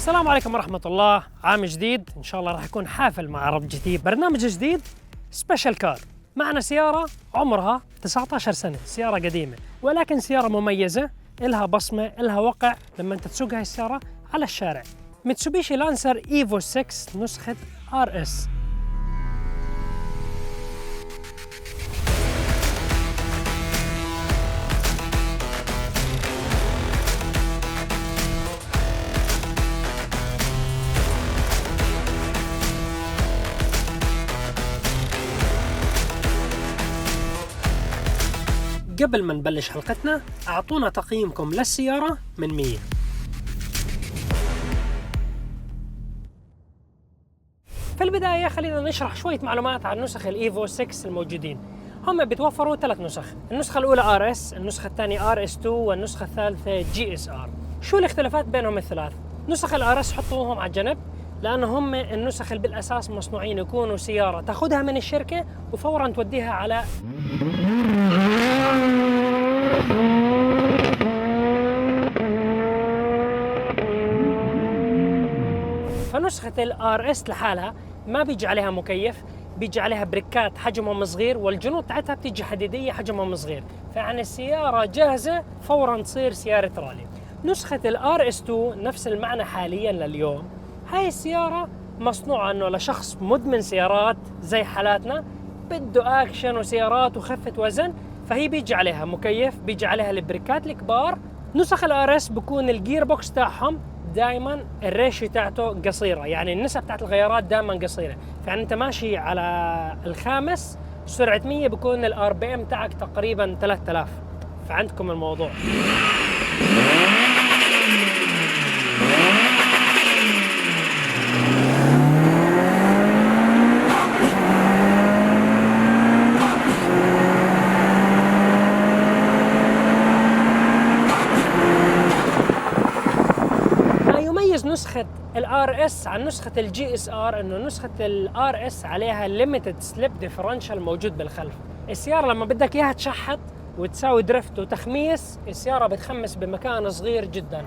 السلام عليكم ورحمة الله. عام جديد إن شاء الله راح يكون حافل مع رب جديد، برنامج جديد سبيشال كار. معنا سيارة عمرها 19 سنة، سيارة قديمة ولكن سيارة مميزة، إلها بصمة، إلها وقع لما أنت تسوق هاي السيارة على الشارع. ميتسوبيشي لانسر إيفو 6 نسخة RS. قبل ما نبلش حلقتنا أعطونا تقييمكم للسيارة من 100. في البداية خلينا نشرح شوية معلومات عن نسخ الإيفو 6 الموجودين. هم بيتوفروا 3 نسخ، النسخة الأولى RS، النسخة الثانية RS2، والنسخة الثالثة GSR. شو الاختلافات بينهم الثلاث؟ نسخ الRS حطوهم على جنب لأنه هم النسخ اللي بالأساس مصنوعين يكونوا سيارة تاخدها من الشركة وفورا توديها على فنسخة الRS لحالها ما بيجي عليها مكيف، بيجي عليها بريكات حجمهم صغير، والجنود تاعتها بتيجي حديدية حجمهم صغير، فيعني السيارة جاهزة فورا تصير سيارة رالي. نسخة الRS2 نفس المعنى حاليا لليوم. هاي السيارة مصنوعة انه لشخص مدمن سيارات زي حالاتنا، بده اكشن وسيارات وخفة وزن، فهي بيجي عليها مكيف، بيجي عليها البريكات الكبار. نسخ الRS بكون الجير بوكس تاعهم دائما الريشة تاعته قصيرة، يعني النسب تاعت الغيارات دائما قصيرة، فيعني انت ماشي على الخامس سرعة 100 بكون الRPM تاعك تقريبا 3000، فعندكم الموضوع. نسخة الRS عن نسخة GSR انه نسخة الRS عليها limited slip differential موجود بالخلف. السيارة لما بدك اياها تشحط وتساوي درفت وتخميس، السيارة بتخمس بمكان صغير جدا.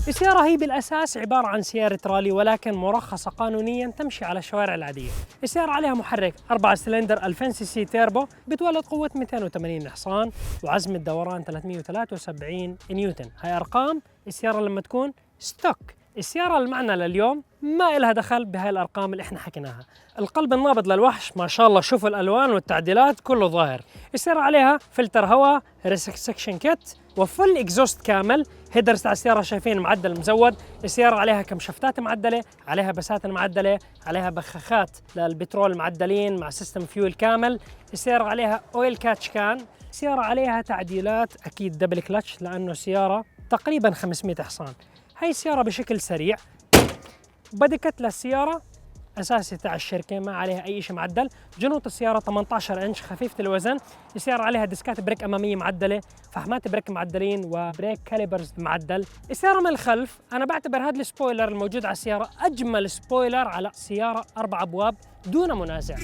السيارة هي بالأساس عبارة عن سيارة رالي ولكن مرخصة قانونياً تمشي على الشوارع العادية. السيارة عليها محرك 4 سلندر 2000 سي سي تيربو بتولد قوة 280 حصان وعزم الدوران 373 نيوتن. هاي أرقام السيارة لما تكون ستوك. السيارة المعنى لليوم ما إلها دخل بهاي الأرقام اللي إحنا حكيناها. القلب النابض للوحش ما شاء الله، شوفوا الألوان والتعديلات كله ظاهر. السيارة عليها فلتر هواء، ريسكشن كيت، وفل اكزوست كامل. هيدرز تاع السيارة شايفين معدل مزود. السيارة عليها كمشفتات معدلة، عليها بساتين معدلة، عليها بخاخات للبترول معدلين مع سيستم فيول كامل. السيارة عليها اويل كاتش كان. السيارة عليها تعديلات أكيد دبل كلتش لأنه سيارة تقريبا 500 حصان. هاي السيارة بشكل سريع بدكت للسيارة أساسي تاع الشركة، ما عليها أي شيء معدل. جنوط السيارة 18 إنش خفيفة الوزن. السيارة عليها ديسكات بريك أمامية معدلة، فحمات بريك معدلين، وبريك كاليبرز معدل. السيارة من الخلف أنا بعتبر هذا السبويلر الموجود على السيارة أجمل سبويلر على سيارة 4 أبواب دون منازع.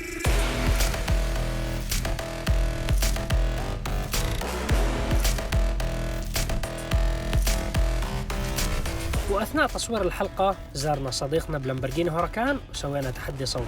وأثناء تصوير الحلقة زارنا صديقنا بلامبورجيني هوراكان وسوينا تحدي صوتي.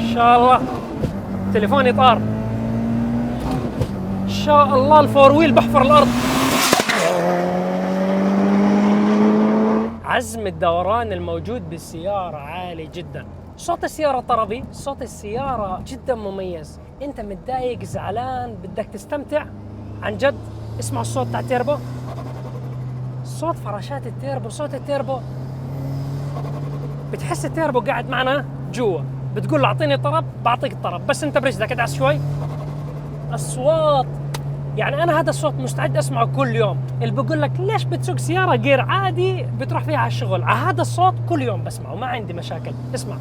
إن شاء الله تليفوني طار. إن شاء الله الفور ويل بحفر الأرض. عزم الدوران الموجود بالسيارة عالي جدا. صوت السيارة طربي، صوت السيارة جدا مميز. انت متضايق زعلان بدك تستمتع عن جد، اسمع الصوت تاع التيربو، صوت فراشات التيربو، صوت التيربو بتحس التيربو قاعد معنا جوا. بتقول له اعطيني طرب بعطيك الطرب، بس انت برجلك ادعس شوي. اصوات، يعني انا هذا الصوت مستعد اسمعه كل يوم. اللي بقول لك ليش بتسوق سياره غير عادي بتروح فيها على الشغل، هذا الصوت كل يوم بسمعه ما عندي مشاكل. اسمع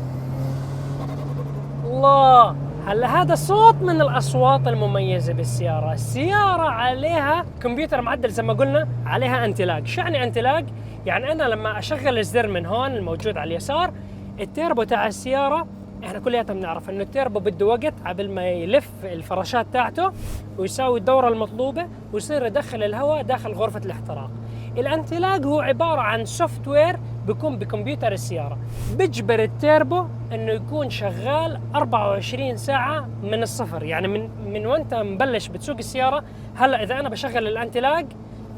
الله، هلا هذا الصوت من الاصوات المميزه بالسياره. السياره عليها كمبيوتر معدل زي ما قلنا، عليها انتلاج. شو يعني انتلاج؟ يعني انا لما اشغل الزر من هون الموجود على اليسار، التيربو تاع السياره، احنا كلياتنا بنعرف انه التيربو بده وقت قبل ما يلف الفراشات تاعته ويساوي الدوره المطلوبه ويصير يدخل الهواء داخل غرفه الاحتراق. الانتلاج هو عباره عن سوفت وير بيكون بكمبيوتر السياره، بيجبر التيربو انه يكون شغال 24 ساعه من الصفر. يعني من وانت مبلش بتسوق السياره. هلا اذا انا بشغل الانتلاج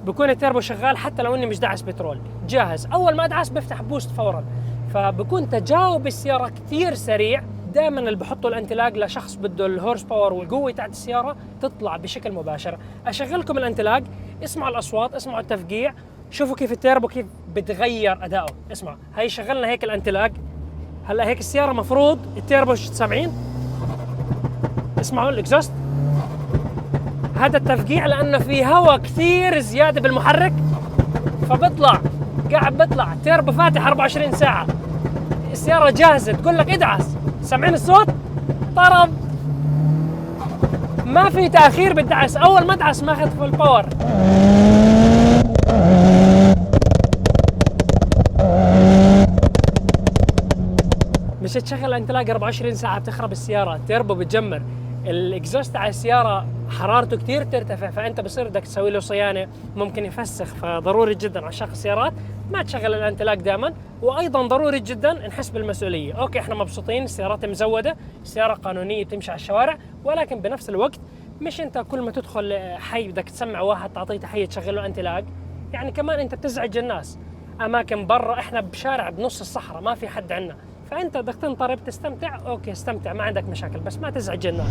بكون التيربو شغال حتى لو اني مش داعس بترول، جاهز. اول ما ادعس بفتح بوست فورا، فبكون تجاوب السياره كثير سريع. دائما اللي بحطوا الانتلاج لشخص بده الهورس باور والقوه تاعت السياره تطلع بشكل مباشر. اشغلكم الانتلاج، اسمعوا الاصوات، اسمعوا التفقيع، شوفوا كيف التيربو كيف بتغير اداؤه. اسمع، هي شغلنا هيك الانتلاج. هلا هيك السياره مفروض التيربو سامعين؟ اسمعوا الاكزوست، هذا التفقيع لانه في هواء كثير زياده بالمحرك فبطلع، قاعد بطلع تيربو فاتح 24 ساعه، السياره جاهزه تقول لك ادعس. سامعين الصوت؟ طرب، ما في تاخير بالدعس، اول ما ادعس ماخذ فول باور. مش تشغل الانتلاج 24 ساعه بتخرب السياره، التيربو بتجمر. الاكزوست على السياره حرارته كثير ترتفع، فانت بصير بدك تسوي له صيانه، ممكن يفسخ. فضروري جدا عشاق السيارات ما تشغل الانتلاج دائما. وايضا ضروري جدا نحس بالمسؤوليه. اوكي احنا مبسوطين السيارات مزوده، السياره قانونيه بتمشي على الشوارع، ولكن بنفس الوقت مش انت كل ما تدخل حي بدك تسمع واحد تعطيه تحيه تشغل له انتلاج. يعني كمان انت بتزعج الناس. اماكن برا، احنا بشارع بنص الصحراء ما في حد عنا، فانت بدك تنطرب تستمتع، اوكي استمتع ما عندك مشاكل، بس ما تزعج الناس.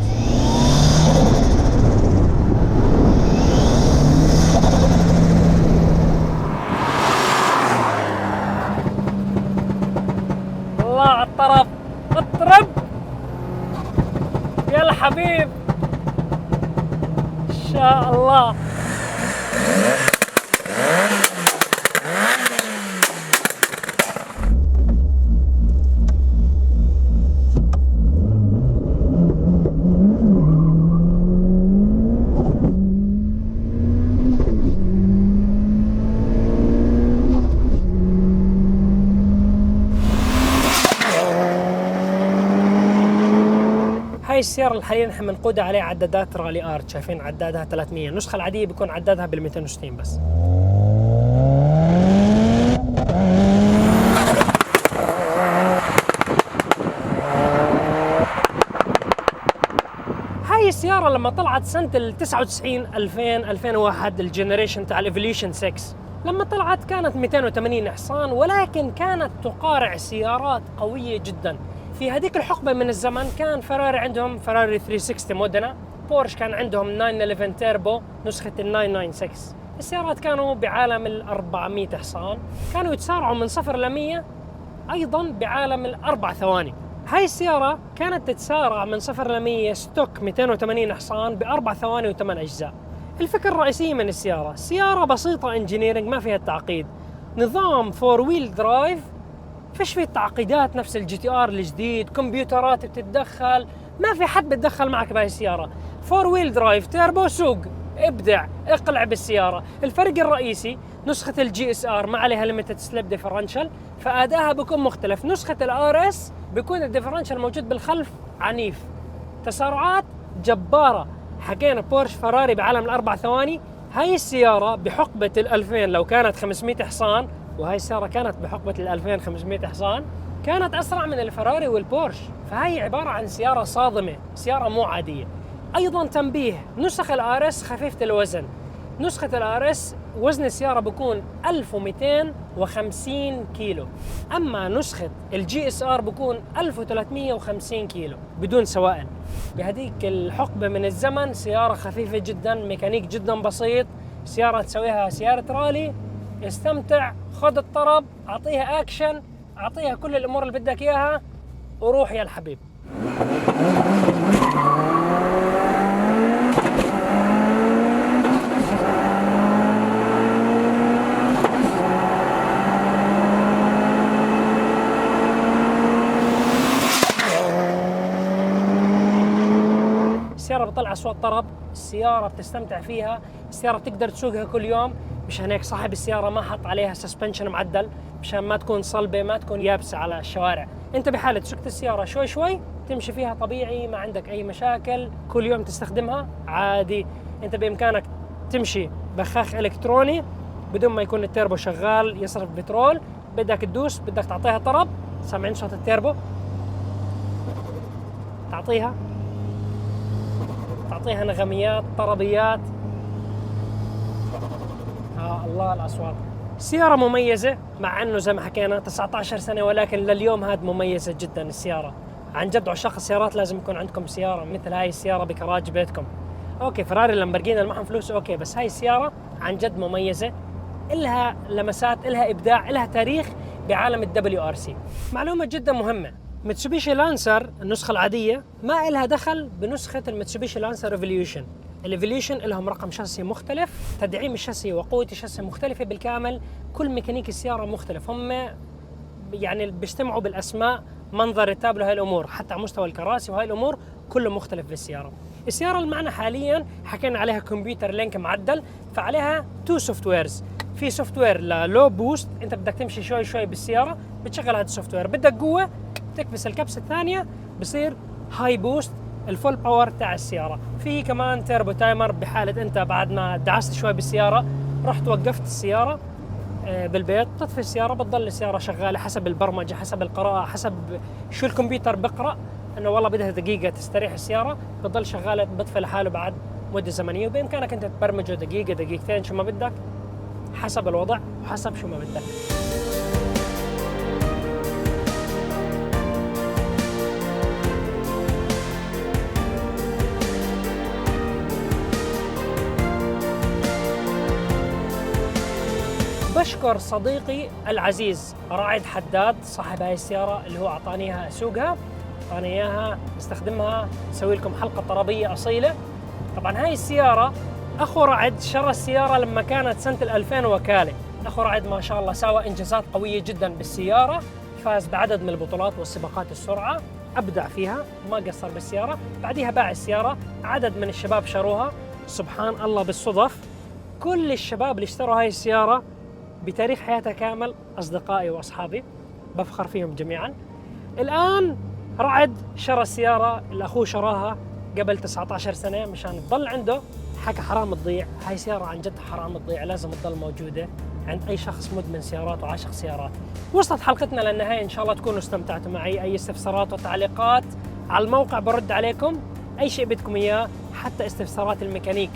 الله على الطرب، اطرب يا الحبيب ان شاء الله. هاي السيارة اللي حاليا نحن بنقودها عليها عدادات رالي ارت، شايفين عدادها 300. النسخة العادية بيكون عدادها بال 260 بس. هاي السيارة لما طلعت سنة ال 99 2000 2001 الجنريشن تاع الايفوليوشن 6، لما طلعت كانت 280 حصان، ولكن كانت تقارع سيارات قوية جدا. في هذيك الحقبة من الزمن كان فراري عندهم فراري 360 مودنا، بورش كان عندهم 911 تيربو نسخة ال 996. السيارات كانوا بعالم ال 400 حصان، كانوا يتسارعوا من 0 ل 100 أيضا بعالم ال4 ثواني. هاي السيارة كانت تتسارع من 0 ل 100 ستوك 280 حصان ب4 ثواني و8 أجزاء. الفكرة الرئيسية من السيارة، سيارة بسيطة انجينيرنج ما فيها التعقيد، نظام 4 ويل درايف، فيش فيه التعقيدات نفس الجي تي ار الجديد، كمبيوترات بتتدخل، ما في حد بتدخل معك بهاي السيارة. 4 ويل درايف تيربو، سوق، ابدع، اقلع بالسيارة. الفرق الرئيسي نسخة الجي اس ار ما عليها ليميتد سليب ديفرنشال، فأداها بيكون مختلف. نسخة الار اس بيكون الديفرنشال موجود بالخلف عنيف، تسارعات جبارة. حكينا بورش فراري بعالم ال4 ثواني، هاي السيارة بحقبة ال2000 لو كانت 500 حصان، وهاي السيارة كانت بحقبة ال2000 500 حصان، كانت أسرع من الفراري والبورش. فهي عبارة عن سيارة صادمة، سيارة مو عادية. أيضا تنبيه، نسخ الار اس خفيفة الوزن. نسخة الار اس وزن السيارة بكون 1250 كيلو، أما نسخة الجي اس ار بكون 1350 كيلو بدون سوائل. بهديك الحقبة من الزمن سيارة خفيفة جدا، ميكانيك جدا بسيط، سيارة تسويها سيارة رالي، استمتع، خذ الطرب، أعطيها أكشن، أعطيها كل الأمور اللي بدك إياها وروح يا الحبيب. السيارة بتطلع أصوات طرب، السيارة بتستمتع فيها، السيارة بتقدر تسوقها كل يوم. مشان هيك صاحب السيارة ما حط عليها سسبنشن معدل مشان ما تكون صلبة، ما تكون يابسة على الشوارع. انت بحالة سكت السيارة شوي شوي تمشي فيها طبيعي، ما عندك أي مشاكل، كل يوم تستخدمها عادي. انت بإمكانك تمشي بخاخ إلكتروني بدون ما يكون التيربو شغال يصرف بترول. بدك تدوس، بدك تعطيها طرب، سامعين صوت التيربو؟ تعطيها نغميات، طربيات. الله الأصوات. سيارة مميزة، مع أنه زي ما حكينا 19 سنة، ولكن لليوم هاد مميزة جدا السيارة. عن جد عشاق السيارات لازم يكون عندكم سيارة مثل هاي السيارة بكراج بيتكم. أوكي فراري لامبرجيني اللي معهم فلوس أوكي، بس هاي السيارة عن جد مميزة، إلها لمسات، إلها إبداع، إلها تاريخ بعالم WRC. معلومة جدا مهمة، ميتسوبيشي لانسر النسخة العادية ما إلها دخل بنسخة الميتسوبيشي لانسر ريفوليوشن. الإيفوليوشن لهم رقم شاسي مختلف، تدعيم الشاسي وقوة الشاسي مختلفة بالكامل، كل ميكانيك السيارة مختلف. هم يعني بيجتمعوا بالأسماء، منظر التابلو، هاي الأمور، حتى على مستوى الكراسي وهاي الأمور كله مختلف بالسيارة. السيارة اللي معنا حاليا حكينا عليها كمبيوتر لينك معدل، فعليها تو سوفت ويرز. في سوفت وير للو بوست، انت بدك تمشي شوي شوي بالسيارة بتشغل هذا السوفت وير، بدك قوة تكبس الكبسة الثانية بصير هاي بوست، الفول باور تاع السيارة. في كمان تيربو تايمر، بحالة انت بعد ما دعست شوي بالسيارة رحت وقفت السيارة بالبيت، تطفي السيارة بتضل السيارة شغالة حسب البرمجة، حسب القراءة، حسب شو الكمبيوتر بقرأ انه والله بدها دقيقة تستريح السيارة، بتضل شغالة بطفي لحاله بعد مدة زمنية. وبإمكانك انت تبرمجه دقيقة دقيقتين شو ما بدك، حسب الوضع وحسب شو ما بدك. بشكر صديقي العزيز رائد حداد صاحب هاي السيارة اللي هو أعطاني إياها أسوقها، أعطاني إياها استخدمها، أسوي لكم حلقة طربية أصيلة. طبعا هاي السيارة أخو رعد شرى السيارة لما كانت سنة 2000 وكالة. أخو رعد ما شاء الله سوى إنجازات قوية جدا بالسيارة، فاز بعدد من البطولات والسباقات السرعة، أبدع فيها ما قصر بالسيارة. بعدها باع السيارة، عدد من الشباب شروها. سبحان الله بالصدف كل الشباب اللي اشتروا هاي السيارة بتاريخ حياتها كامل أصدقائي وأصحابي، بفخر فيهم جميعا. الآن رعد شرى السيارة اللي أخوه شراها قبل 19 سنة مشان تضل عنده، حكى حرام تضيع. هاي سيارة عن جد حرام تضيع، لازم تضل موجودة عند أي شخص مدمن سيارات وعاشق سيارات. وصلت حلقتنا للنهاية، إن شاء الله تكونوا استمتعتوا معي. أي استفسارات وتعليقات على الموقع برد عليكم، أي شيء بدكم إياه، حتى استفسارات الميكانيك.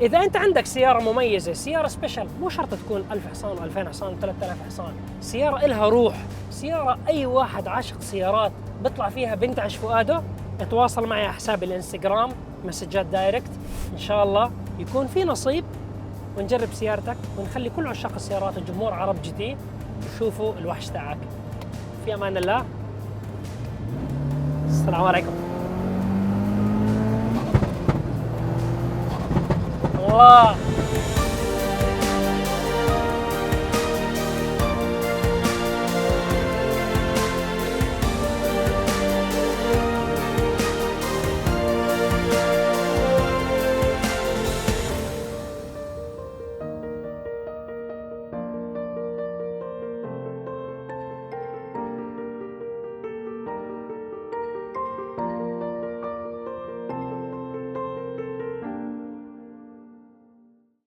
إذا أنت عندك سيارة مميزة، سيارة سبيشال، مو شرط تكون 1000 حصان و2000 حصان و3000 حصان، سيارة إلها روح، سيارة أي واحد عاشق سيارات بيطلع فيها بينتعش فؤاده، اتواصل معي على حساب الانستغرام مسجات دايركت، إن شاء الله يكون في نصيب ونجرب سيارتك ونخلي كل عشاق السيارات وجمهور عرب جي تي يشوفوا الوحش تاعك. في أمان الله، السلام عليكم. الله